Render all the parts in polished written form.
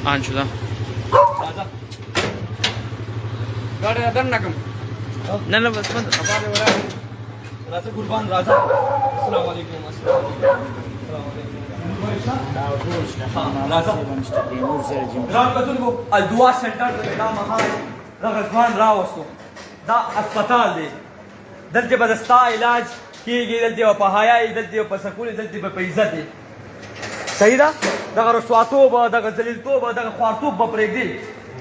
انشودا راځه ګاډي راځم نکم نه نه بس بند خبره ولا راځه قربان راځه السلام علیکم السلام علیکم کتونکو الدعا سنټر دا مهال دغه ځوان راوستو دا اسپتال دی دلته به د ستا علاج کېږي دلته به په حیایي دلته به په سکون دلته به په عزت دی صحیح ده دغه رسواتوب دغه ذلیلتوب دغه خوارتوب به پرېږدي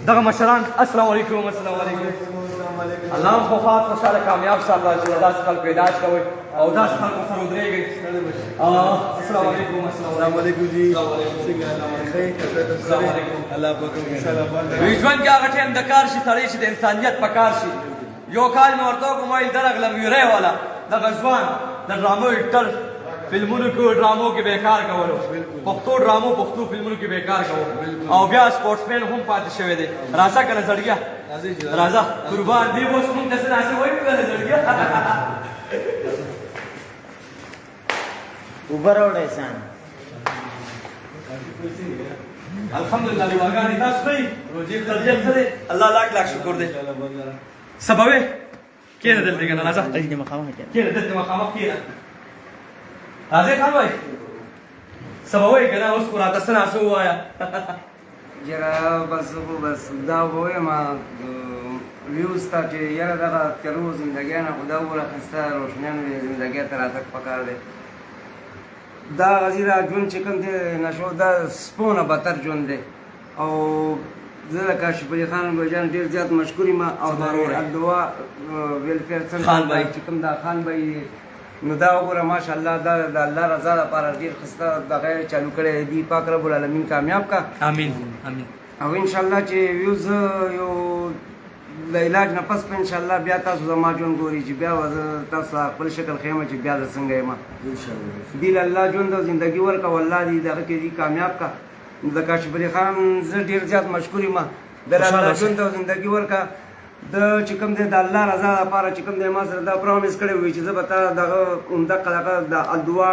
دغه مشران السلام علیکم السلام علیکم الله خو خاص خوشحاله کامیاب شه الله چې داسې خلکو علاج کوئ او داسې خلکو سره ودرېږئ السلام علیکم السلام علیکم جی الله پاک وي ژوند کې هغه ټایم د کار شي سړی چې د انسانیت په کار شي یو کال مې ورته وکړو ما ویل درغلم ویری والا دغه ځوان د ډرامو ایکټر فلمونو کې ډرامو کې بیکار کولو پښتو ډرامو پښتو فلمونو کې بیکار کولو او بیا سپورټسمین هم پاتې شوی دی راځه کنه زړګیا راځه قربان دی اوس موږ داسې داسې وایو کنه زړګیا اوبه راوړی سان الحمدلله دعاګانې تاسو کوئ روزي خرجیت ښه دی الله لاک لاک شکر دی سبوې کښېنه دلته کنه راځه دلته مخامخ کښېنه دلته مخامخ کښېنه راځئ خان بھائی سبوې کنه اوس خو راته څه ناسه ووایه جرا بس دا ووایم ویوز ته چې یاره دغه تیرو زندګیانه خو دا وګوره ښایسته روشنیانو یې زندګۍ ته راتګ پکار دی دا غزي دا ژوند چې کوم دی نشو دا سپونه بدتر ژوند دی او زه د کاشف علي خان بهجان ډېر زیات مشکور یم او د الدعا ویلفیر خان بھائی چې کوم دا خان بھائی نو دا وګوره ماشاءالله دا د الله رضا لپاره ډېر ښایسته دغه چالو کړی دی پاک رب العالمین کامیاب کا امین امین او انشاءالله چې ویوز یو د علاج نه پس په انشاءالله بیا تاسو زما ژوند ګوري چې بیا زه تاسو خپل شکل ښیم چې بیا زه څنګه یم دل الله ژوند او زندګي ورکړه والله دې دغه کې دې کامیاب کا د کاشف علي خان زه ډېر زیات مشکور یم د الله ژوند او زندګي ورکړه د چې کوم دی د الله رضا لپاره چې کوم دی ما سره دا پرومیس کړی وی چې زه به تا دغه عمدقه دغه د الدعا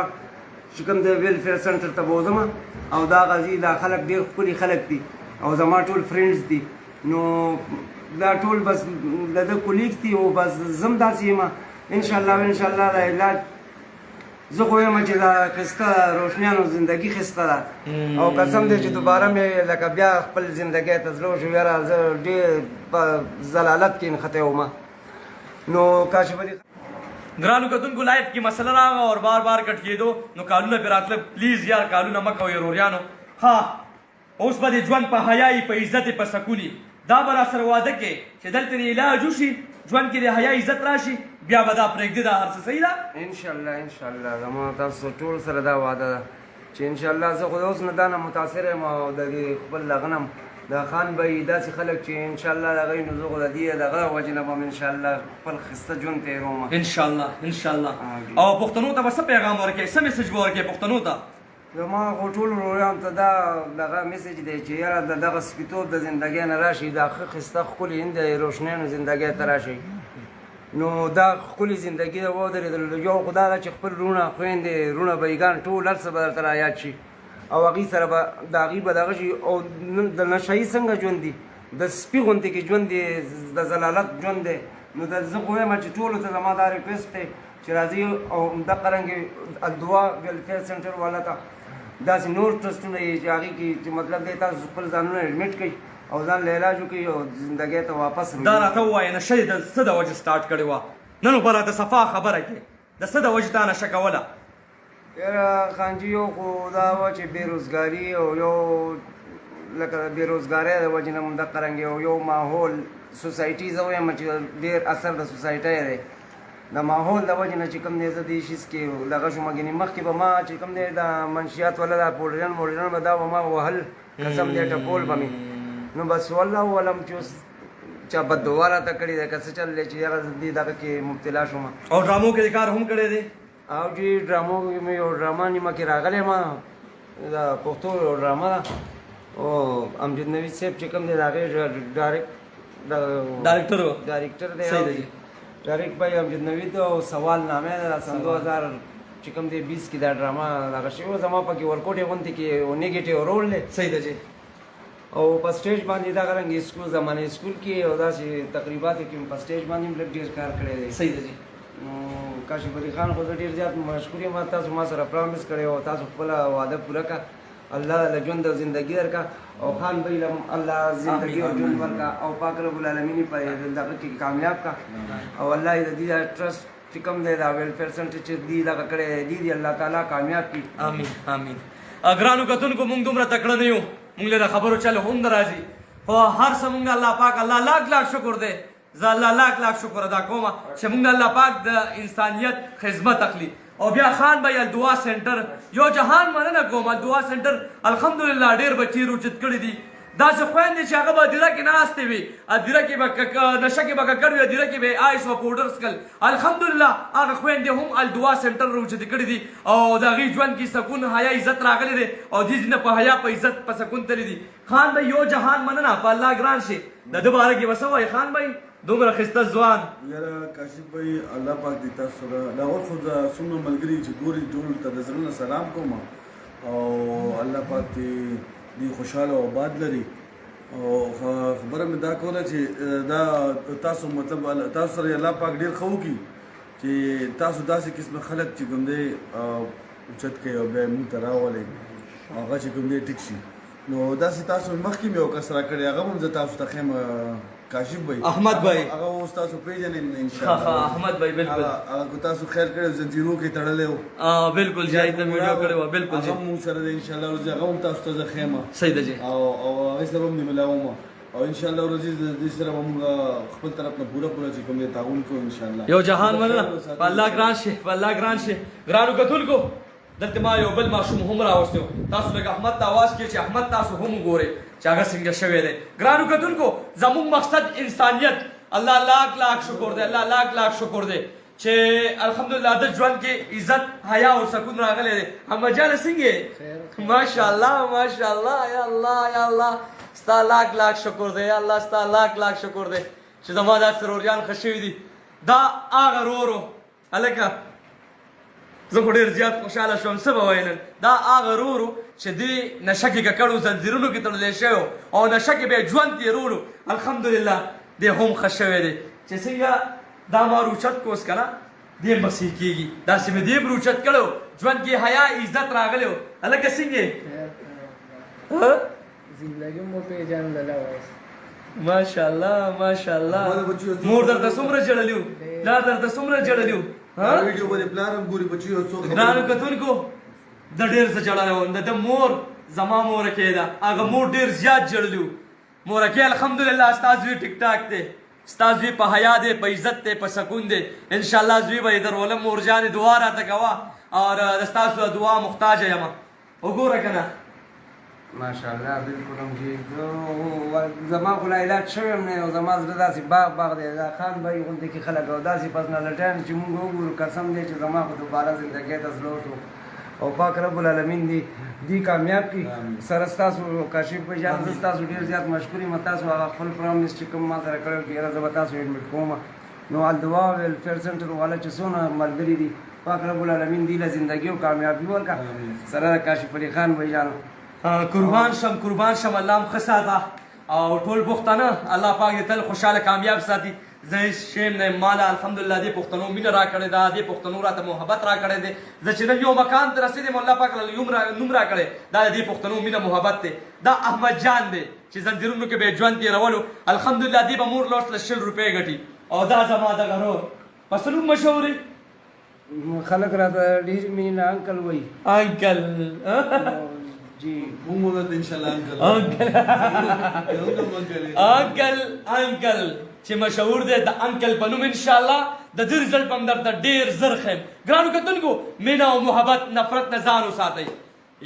چې کوم دی ویلفیر سنټر ته بوځم او دا غازي دا خلک ډېر ښکلي خلک دي او زما ټول فرینډز دي نو دا ټول بس د ده کولیګس دي او بس زم داسې یم انشاءالله د علاج زه خو یم چې دا ښایسته روشنیانو زندګي ښایسته ده او قسم دی چې دوباره مې لکه بیا خپل زندګۍ ته زړه وشو یاره زه ډېر په ضلالت کې نښتی وم نو کاشف علي ګرانو کتونکو لایف کې مسله راغله او بار بار کټ کېدو نو کالونه پرې راتله پلیز یار کالونه مه کوئ وروریانو ها اوس به د ژوند په حیایي په عزت په سکوني دا به راسره واده کې چې دلته د علاج وشي ژوند کې د حیا عزت راشي بیا به دا پرېږدي دا هر څه صحیح ده انشاءالله زما تاسو ټول سره دا واده ده چې انشاءالله زه خو اوس نه دا نه متاثر یم او د خپل دغه نه د خان بھائی داسې خلک چې انشاءالله د هغوی نو زه خو د دې دغه وجې نه به م انشاءالله خپل ښایسته ژوند تېروم انشاءالله او پښتنو ته به څه پیغام ورکوې څه میسج به ورکوې پښتنو ته زما خو ټولو ورویانو ته دا دغه میسج دی چې یاره د دغه سپیتوب د زندګۍ نه راشي دا ښه ښایسته ښکلي هند روشنیانو زندګۍ ته راشي نو دا ښکلې زندګي ده ودرېدل یو خو دا ده چې خپل وروڼه خویندې وروڼه بهیګان ټول هر څه به درته رایاد شي او هغوی سره به د هغوی به دغه شي او د نشهیي څنګه ژوند دي د سپي غوندې کې ژوند دی د ضلالت ژوند دی نو زه خو وایم چې ټولو ته زما دا ریکویسټ دی چې راځي او همدغه رنګې الدعا ویلفیر سنټر والا ته داسې نور ټرسټونه یې چې هغې کې چې مطلب دی تاسو خپل ځانونه ایډمیټ کړئ او ځان له علاج وکړئ او زندګۍ ته واپس دا راته ووایه نشه یې د څه د وجې سټارټ کړې وه نن خو به راته صفا خبره کې د څه د وجې تا نشه کوله یاره خانجي یو خو دا وه چې بېروزګاري او یو لکه د بېروزګارۍ د وجې نه همدغه رنګې او یو ماحول سوسایټي زه وایم چې ډېر اثر د سوسایټۍ دی د ماحول د وجې نه چې کوم دی زه دې شیز کې دغه شوم ګینې مخکې به ما چې کوم دی د منشیات والا دا پوډرین موډرین به دا به ما وهل قسم دی ټپول به مې نو بس والله علم چې اوس چا بددعا راته کړې ده که څه چل دی چې یاره زه دې دغه کې مبتلا شوم او ډرامو کې کار هم کړی دی او چې ډرامو مې یو ډراما نیمه کې راغلی ما د پښتو یو ډراما ده او امجد نوید صاحب چې کوم دی د هغې ډایرکټر دی ډایرکټ بای امجد نوید او سوال نامه ده سن 2000 چې کوم دی 20 کې دا ډراما دغه شوی زما پکې ورکوټې غونډې کې نیگیټیو رول دی صحیح ده جی او په سټیج باندې دا غرنګ سکول زمانه سکول کې او داسې تقریبات کې په سټیج باندې هم ډېر کار کړی دی. صحیح ده جی. کاشف علي خان خو ډېر زیات مشکور یم. تاسو ما سره پرامس کړی او تاسو خپل وعده پوره کړه. الله له ژوند او زندگی درکا او خان بھائی لم الله زندگی او ژوند ورکا او پاک رب العالمین په دغه کې کامیاب کا او الله دې ټرست چې کوم دی دا ویلفیر سنټر چې دی دا کړی دی الله تعالی کامیاب کړي. آمین آمین. ګرانو کتونکو موږ دومره تکړه نه یو، موږ له خبرو چلو هم راځي، خو هر څه موږ الله پاک الله لاک لاک شکر دی. زه الله لاک لاک شکر ادا کوم چې موږ الله پاک د انسانیت خدمت اخلي. او بیا خان بھائی الدعا سینټر یو جهان مننه کوم. الدعا سینټر الحمدلله ډېر بچي روچت کړي دي. داسې خویندې چې هغه به دیره کې ناستې وي، دیره کې به نشه کې به ککړ وي، دیره کې به آیس و پوډر څکل. الحمدلله هغه خویندې هم الدعا سینټر روچت کړي دي او د هغې ژوند کې سکون حیا عزت راغلی دی او دې نه په حیا په عزت په سکون تللی دي. خان بھائی یو جهان مننه په الله ګران شي. د ده باره کې به څه وایي خان بھائی؟ دومره ښایسته ځوان. یاره کاشف بھائی الله پاک دې تاسو سره لاول خو څومره ملګري چې ګوري ټول ته د زړه نه سلام کوم او الله پاک دې خوشحاله او آباد لري. او خبره مې دا کوله چې دا تاسو مطلب تاسو سره الله پاک ډېر ښه وکړي چې تاسو داسې قسمه خلک چې کوم دی اوچت کوي او بیا مونږ ته راولئ هغه چې کوم دی ټیک شي. نو داسې تاسو مخکې مې یو کس راکړی هغه هم زه تاسو ته ښیم کاشف بھائی احمد بھائی هغه اوس تاسو پیژنئ انشاءالله. احمد بھائی بالکل هغه کو تاسو خیر کړی زنجیرو کې تړلی و. بالکل جاهد د ویډیو کړی و. بالکل جی هغه مونږ سره دی انشاءالله ورځې هغه هم تاسو ته زه ښیم. صحیح ده جی. او هغې سره هم دې ملاوم او انشاءالله ورځې دې سره به مونږ خپل طرف نه پوره چې کوم دی تعاون کوو انشاءالله. یو جهان مننه په الله ګران شي، په الله ګران شي. ګرانو کتونکو دلته ما یو بل ماشوم هم راوستو. تاسو لږ احمد ته اواز کړئ چې احمد تاسو هم وګورئ چې هغه څنګه شوی دی. ګرانو کتونکو زموږ مقصد انسانیت. الله لاک لاک شکر دی، الله لاک لاک شکر دی چې الحمدلله د ژوند کې عزت حیا او سکون راغلی دی. احمد جان څنګه ماشاءالله ماشاءالله یا الله یا الله ستا لاک لاک شکر دی. یا الله ستا لاک لاک شکر دی چې زما دا سروریان ښه شوي دي. دا هغه رورو هلکه زه خو ډېر زیات خوشحاله شوم. څه به وایي نن دا هغه رورو چې دې نشه کې ککړو زنځیرونو کې تړلی شوی او نشه کې به یې ژوند تېرولو. الحمدلله دې هم ښه شوی دی چې څنګه دا ما روچت کوس که نه دې مسیح کېږي. داسې مې دې روچت کړی و ژوند کې حیا عزت راغلی و. هلکه څنګه زندگی مو پیژندلی وایست. ماشاءالله ماشاءالله. مور درته څومره ژړلي وو، پلار درته څومره ژړلي وو؟ ویډیو باندې پلار هم ګوري بچیو څوک ګرانو کتونکو د ډېر څه ژړلی وم. د مور زما مورکۍ ده، هغه مور ډېر زیات ژړلي وو. مورکۍ الحمدلله ستا زوی ټیک ټاک دی، ستا زوی په حیا دی، په عزت دی، په سکون دی. انشاءالله زوی به یې درولم. مور جانې دعا راته کوه او د ستاسو د دعا محتاجه یم. وګوره که نه ماشاءالله بالکل هم چې زما خو لا علاج شوی یم نه او زما زړه داسې باغ دی. دا خان بھائی غوندې کې خلک او داسې پرسنالټیان چې مونږ وګورو قسم دی چې زما خو دوباره زندګۍ ته زړه وشو او پاک رب العالمین دې کامیاب کړي. سره ستاسو کاشف بھائی جان زه ستاسو ډېر زیات مشکور یم. تاسو هغه خپل پرامس چې کوم ما سره کړی چې یاره زه به تاسو ایډمټ کوم. نو الدعا ویلفیر سنټر والا چې څونه ملګري دي پاک رب العالمین دې له زندګي او کامیابي ورکړه. سره کاشف علي خان بھائی جان قربان شم قربان شم. الله هم ښه ساته او ټول پښتانه الله پاک دې تل خوشحاله کامیاب ساتي. زه هېڅ شی نه یم. ماله الحمدلله دې پښتنو مینه راکړې ده، دې پښتنو راته محبت راکړی دی. زه چې نن یو مقام ته رسېدم الله پاک نوم راکړی دا د دې پښتنو مینه محبت دی. دا احمد جان دی چې زنځیرونو کې به یې ژوند تېرولو. الحمدلله دې به مور لوس له 100 روپۍ ګټي او دا زما دغه رور په څه نوم مشهور دی؟ خلک راته ډېر مینه انکل وایي. انکل جی مونږ ورته انشاءالله انکل چې مشهور دی د انکل په نوم انشاءالله د دې رزلټ به هم درته ډېر زر ښیم. ګرانو کتونکو مینه او محبت نفرت نه ځان وساتئ.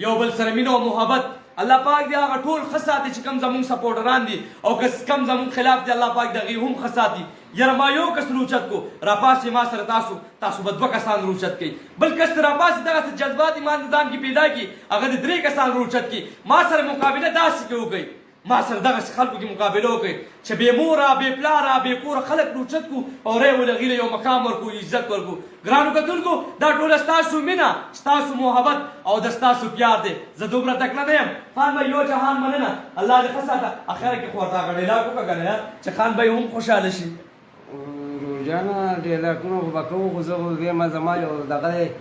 یو بل سره مینه او محبت الله پاک دې هغه ټول ښه ساتي چې کوم زموږ سپورټران دي او که کوم زموږ خلاف دي الله پاک د هغې هم ښه ساتي. یاره ما یو کس روچت کو راپاسې ما سره تاسو به 2 کسان روچت کوي. بل کس ته راپاسې دغسې جذبات ایمان نظام کې پیدا کړي هغه د 3 کسان روچت کړي. ما سره مقابله داسې کې وکړئ ما سره دغسې خلکو کې مقابله وکړئ چې بې موره بې پلاره بې کوره خلک روچت کړو او ری ولغې له یو مقام ورکړو عزت ورکړو ګرانو کتونکو دا ټوله ستاسو مینه ستاسو محبت او د ستاسو پیار دی زه دومره تکړه نه یم خان بھائی یو جهان مننه الله دې ښه ساته اخره کې خو ورته هغه ډیلاګ وکړه که نه چې خان بھائی هم خوشحاله شي روزانه ډیلاګونه خو به کوو خو زه خو وایم زما یو دغه دی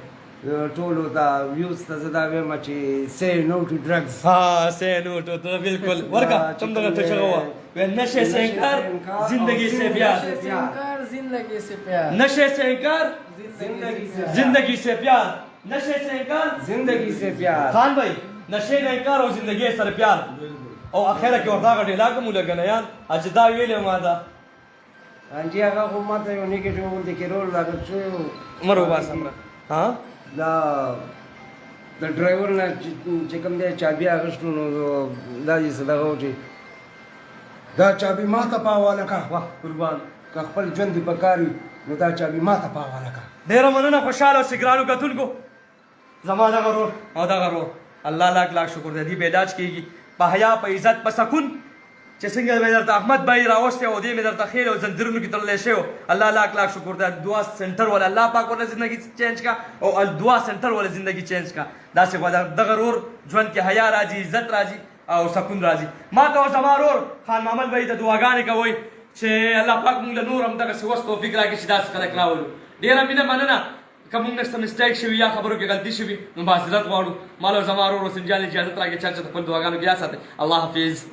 ټولو ته ویوز ته زه دا وایم چې say no to drugs ها say no to تو بالکل ورکه تم دغه ټچ هوا نشے سے انکار زندگی سے پیار नशे से इनकार जिंदगी से प्यार नशे से انکار زندگی سے پیار نشے سے انکار زندگی سے پیار خان بھائی نشے نه انکار او زندگی سره پیار او اخره کې ورته هغه ډیلاګ مو لګنه یار اج دا ویلې ما دا انجی هغه خو ماته یو نیگیټیو غونډې کې رول راغلی شو مرو باسمره ها دا د ډرایور نه چې کوم دی چابي اخیستو نو دا یې څه دغه و چې دا چابي ما ته په حواله کړه واه قربان که خپل ژوند دې په کار وي نو دا چابي ما ته په حواله کړه ډېره مننه خوشحاله اوسئ ګرانو کتونکو زما دغه ورور او دغه ورور الله لاک لاک شکر دی دې به علاج کېږي په حیا په عزت په سکون چې څنګه مې درته احمد بھائی راوستی او دې مې درته خیل او زنځیرونو کې تړلی شوی الله لاک لاک شکر دی دعا سنټر والا الله پاک ورله زندگی چینج کا او دعا سنټر والا زندگی چینج کا داسې خو دغه ورور ژوند کې حیا راځي عزت راځي او سکون راځي ما ته زما ورور خان محمد بھائی ته دعاګانې کوئ چې الله پاک موږ له نور هم دغسې وس توفیق راکړي چې داسې خلک راولو ډېره مینه مننه که موږ نه څه مسټیک شوي یا خبرو کې غلطي شوي نو معذرت غواړو ما له زما ورور حسین جان اجازت راکړي چا چې د خپل دعاګانو کې یا ساتئ الله حافظ